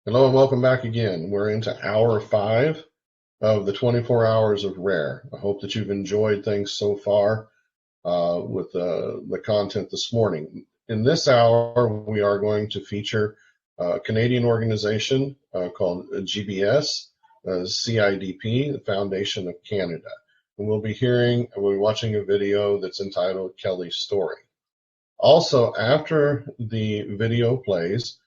Hello and welcome back again. We're into hour 5 of the 24 hours of RARE. I hope that you've enjoyed things so far with the content this morning. In this hour, we are going to feature a Canadian organization called GBSCIDP, the Foundation of Canada. And we'll be watching a video that's entitled Kelly's Story. Also, after the video plays,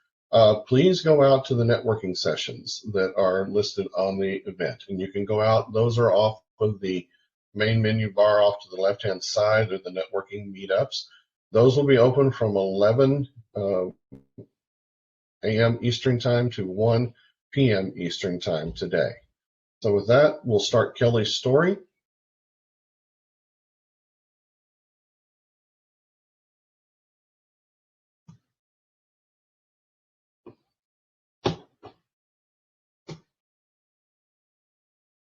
please go out to the networking sessions that are listed on the event. And you can go out, those are off of the main menu bar off to the left-hand side of the networking meetups. Those will be open from 11 a.m. Eastern Time to 1 p.m. Eastern Time today. So with that, we'll start Kelly's story.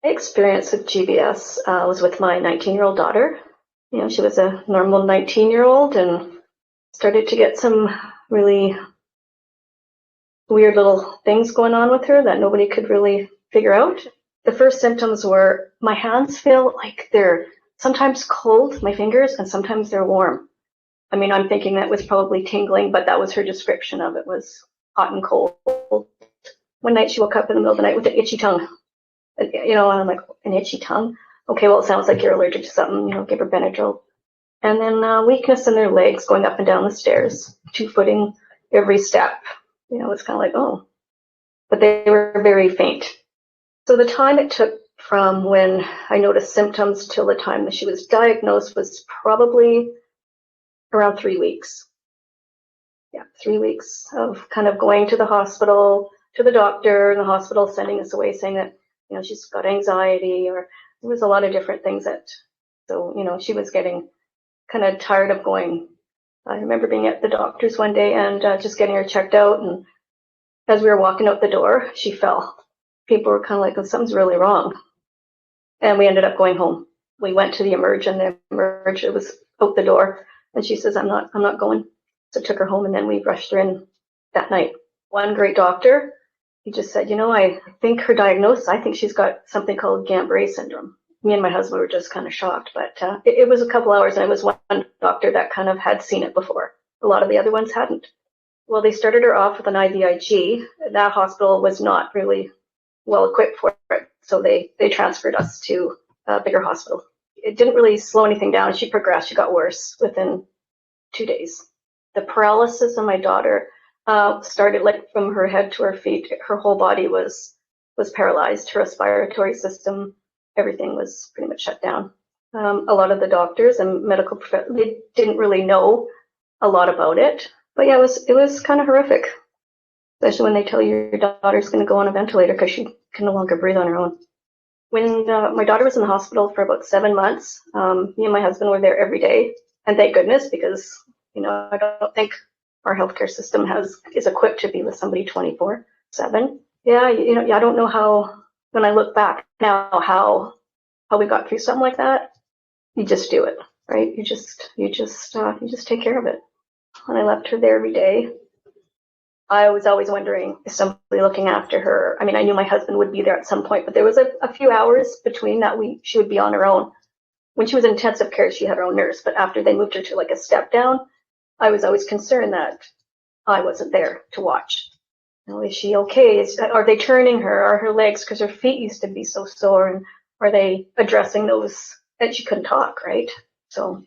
My experience with GBS was with my 19-year-old daughter. You know, she was a normal 19-year-old and started to get some really weird little things going on with her that nobody could really figure out. The first symptoms were my hands feel like they're sometimes cold, my fingers, and sometimes they're warm. I mean, I'm thinking that was probably tingling, but that was her description of it, was hot and cold. One night she woke up in the middle of the night with an itchy tongue. You know, and I'm like, an itchy tongue? Okay, well, it sounds like you're allergic to something, you know, give her Benadryl. And then weakness in their legs going up and down the stairs, 2-footing every step. You know, it's kind of like, oh. But they were very faint. So the time it took from when I noticed symptoms till the time that she was diagnosed was probably around 3 weeks. Yeah, 3 weeks of kind of going to the hospital, to the doctor, and the hospital sending us away saying that, you know, she's got anxiety, or there was a lot of different things that, so, you know, she was getting kind of tired of going. I remember being at the doctor's one day and just getting her checked out, and as we were walking out the door, she fell. People were kind of like, oh, something's really wrong. And we ended up going home. We went to the Emerge, and the Emerge, it was out the door, and she says, I'm not going. So I took her home, and then we rushed her in that night. One great doctor, he just said, you know, I think her diagnosis, I think she's got something called Guillain-Barré syndrome. Me and my husband were just kind of shocked, but it was a couple hours, and it was one doctor that kind of had seen it before. A lot of the other ones hadn't. Well, they started her off with an IVIG. That hospital was not really well equipped for it, so they transferred us to a bigger hospital. It didn't really slow anything down. She progressed. She got worse within 2 days. The paralysis on my daughter started like from her head to her feet. Her whole body was paralyzed. Her respiratory system, everything was pretty much shut down. A lot of the doctors and medical professionals, they didn't really know a lot about it. But yeah, it was kind of horrific, especially when they tell you your daughter's going to go on a ventilator because she can no longer breathe on her own. When my daughter was in the hospital for about 7 months, me and my husband were there every day, and thank goodness, because, you know, I don't think our healthcare system is equipped to be with somebody 24/7. Yeah, you know, I don't know how, when I look back now, how we got through something like that. You just do it, right? You just take care of it. When I left her there every day, I was always wondering, is somebody looking after her? I mean, I knew my husband would be there at some point, but there was a few hours between that she would be on her own. When she was in intensive care, she had her own nurse, but after they moved her to like a step down, I was always concerned that I wasn't there to watch. You know, is she okay? Are they turning her? Are her legs, because her feet used to be so sore, and are they addressing those? And she couldn't talk, right? So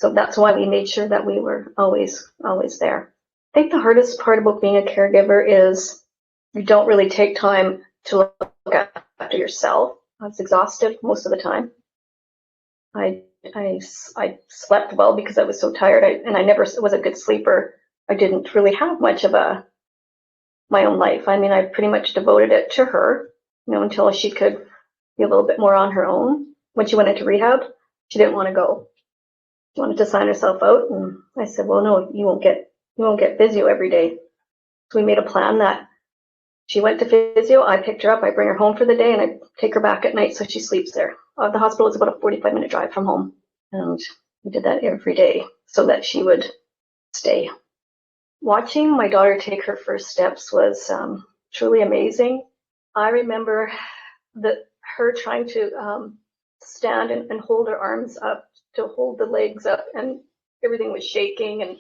that's why we made sure that we were always there. I think the hardest part about being a caregiver is you don't really take time to look after yourself. I was exhausted most of the time. I slept well because I was so tired, and I never was a good sleeper. I didn't really have much of my own life. I mean, I pretty much devoted it to her, you know, until she could be a little bit more on her own. When she went into rehab, she didn't want to go. She wanted to sign herself out, and I said, well, no, you won't get physio every day. So we made a plan that she went to physio, I picked her up, I bring her home for the day, and I take her back at night so she sleeps there. The hospital is about a 45-minute drive from home, and we did that every day so that she would stay. watching my daughter take her first steps was truly amazing. I remember her trying to stand and hold her arms up to hold the legs up, and everything was shaking, and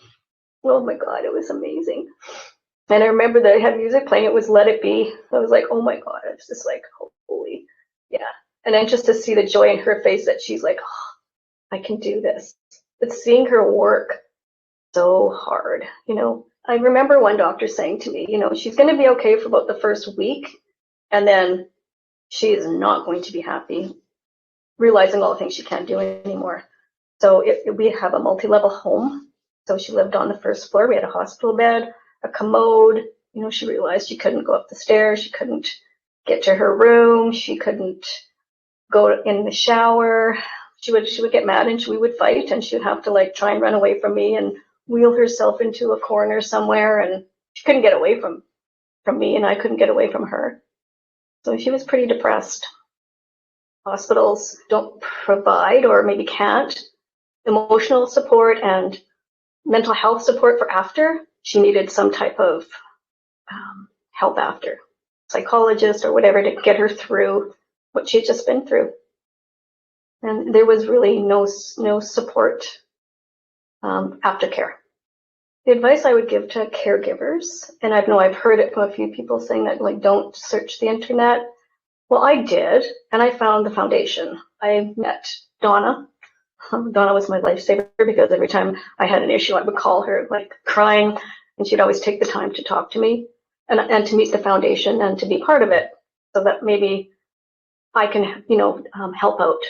oh my God, it was amazing. And I remember they had music playing. It was Let It Be. I was like, oh my God, I was just like, holy, yeah. And then just to see the joy in her face that she's like, oh, I can do this. But seeing her work so hard, I remember one doctor saying to me, she's going to be okay for about the first week, and then she is not going to be happy, realizing all the things she can't do anymore. So we have a multi-level home. So she lived on the first floor. We had a hospital bed, a commode. She realized she couldn't go up the stairs. She couldn't get to her room. She couldn't go in the shower. She would get mad, and we would fight, and she would have to like try and run away from me and wheel herself into a corner somewhere, and she couldn't get away from me, and I couldn't get away from her. So she was pretty depressed. Hospitals don't provide, or maybe can't, emotional support and mental health support for after. She needed some type of help after, psychologist or whatever, to get her through what she had just been through. And there was really no support aftercare. The advice I would give to caregivers, and I've heard it from a few people saying that, like, don't search the internet. Well, I did, and I found the foundation. I met Donna. Donna was my lifesaver, because every time I had an issue, I would call her like crying, and she'd always take the time to talk to me and to meet the foundation and to be part of it, so that maybe I can, help out.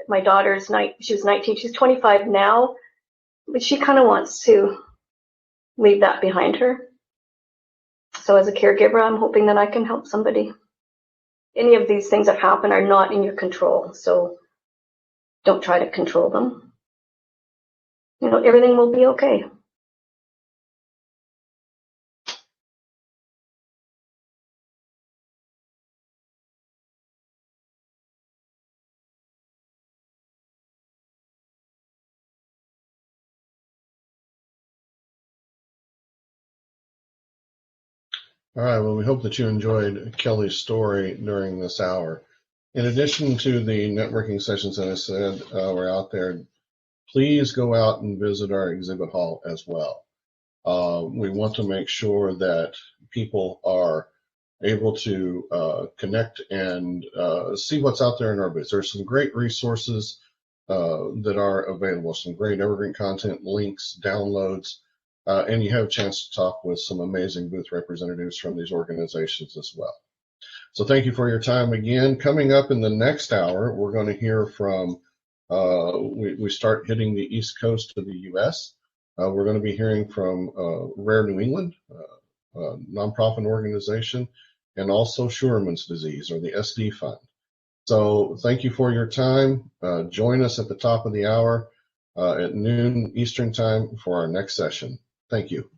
My daughter's she was 19, she's 25 now, but she kind of wants to leave that behind her. So as a caregiver, I'm hoping that I can help somebody. Any of these things that happen are not in your control, so don't try to control them. Everything will be okay. All right, well, we hope that you enjoyed Kelly's story during this hour. In addition to the networking sessions that I said were out there, please go out and visit our exhibit hall as well. We want to make sure that people are able to connect and see what's out there in our booth. There's some great resources that are available, some great evergreen content, links, downloads, and you have a chance to talk with some amazing booth representatives from these organizations as well. So thank you for your time again. Coming up in the next hour, we're going to hear from, we start hitting the East Coast of the U.S. We're going to be hearing from Rare New England, a nonprofit organization, and also Scheuermann's disease, or the SD Fund. So thank you for your time. Join us at the top of the hour at noon Eastern time for our next session. Thank you.